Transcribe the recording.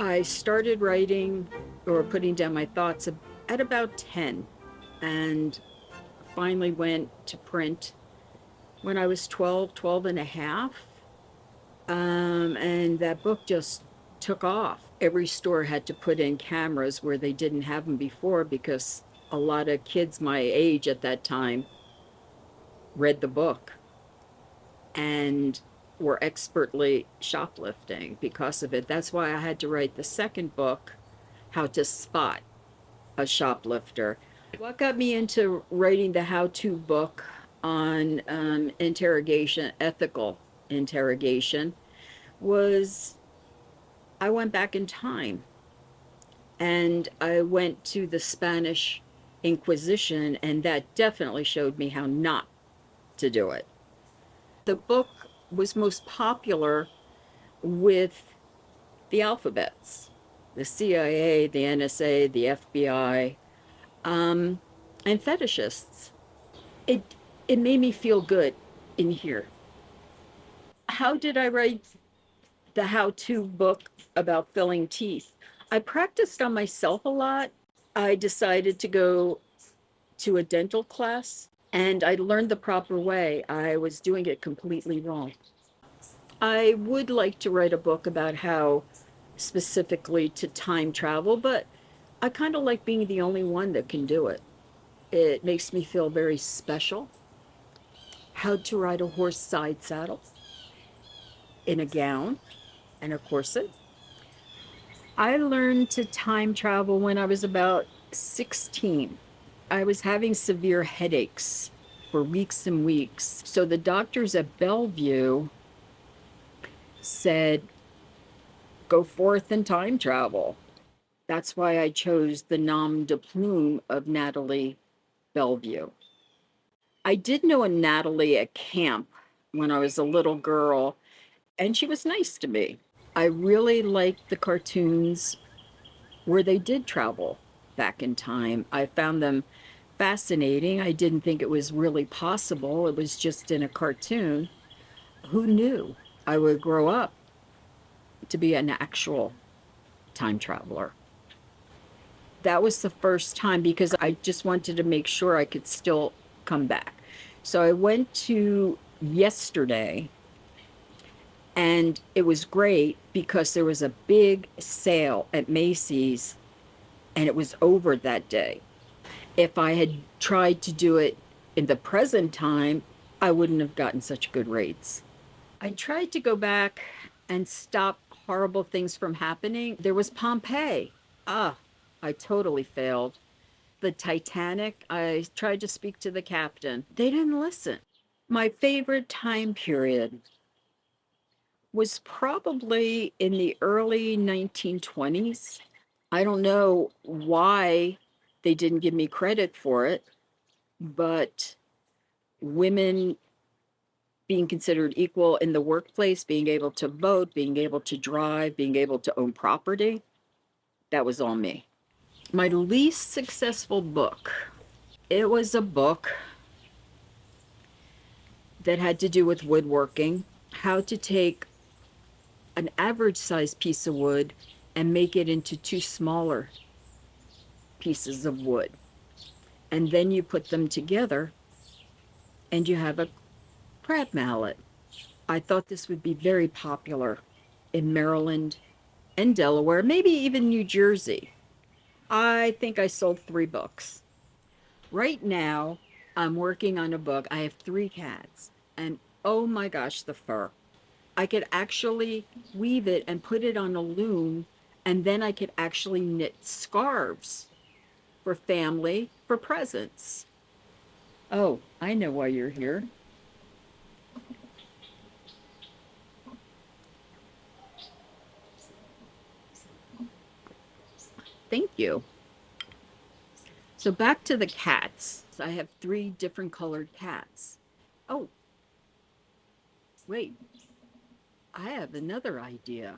I started writing or putting down my thoughts at about 10 and finally went to print when I was 12, 12 and a half. And that book just took off. Every store had to put in cameras where they didn't have them before because a lot of kids my age at that time read the book and were expertly shoplifting because of it. That's why I had to write the second book, How to Spot a Shoplifter. What got me into writing the how-to book on interrogation, ethical interrogation, was I went back in time and I went to the Spanish Inquisition, and that definitely showed me how not to do it. The book was most popular with the alphabets, the CIA, the NSA, the FBI, and fetishists. It it made me feel good in here. How did I write the how-to book about filling teeth? I practiced on myself a lot. I decided to go to a dental class and I learned the proper way. I was doing it completely wrong. I would like to write a book about how specifically to time travel, but I kind of like being the only one that can do it. It makes me feel very special. How to ride a horse side saddle in a gown and a corset. I learned to time travel when I was about 16. I was having severe headaches for weeks and weeks. So the doctors at Bellevue said, go forth and time travel. That's why I chose the nom de plume of Natalie Bellevue. I did know a Natalie at camp when I was a little girl, and she was nice to me. I really liked the cartoons where they did travel back in time. I found them fascinating. I didn't think it was really possible. It was just in a cartoon. Who knew I would grow up to be an actual time traveler? That was the first time because I just wanted to make sure I could still come back. So I went to yesterday and it was great because there was a big sale at Macy's and it was over that day. If I had tried to do it in the present time, I wouldn't have gotten such good rates. I tried to go back and stop horrible things from happening. There was Pompeii. Ah, I totally failed. The Titanic, I tried to speak to the captain. They didn't listen. My favorite time period was probably in the early 1920s. I don't know why they didn't give me credit for it, but women being considered equal in the workplace, being able to vote, being able to drive, being able to own property, that was all me. My least successful book, it was a book that had to do with woodworking, how to take an average sized piece of wood and make it into two smaller pieces of wood. And then you put them together and you have a crab mallet. I thought this would be very popular in Maryland and Delaware, maybe even New Jersey. I think I sold 3 books. Right now, I'm working on a book. I have 3 cats, and oh my gosh, the fur. I could actually weave it and put it on a loom, and then I could actually knit scarves for family, for presents. Oh, I know why you're here. Thank you. So back to the cats. I have 3 different colored cats. Oh, wait, I have another idea.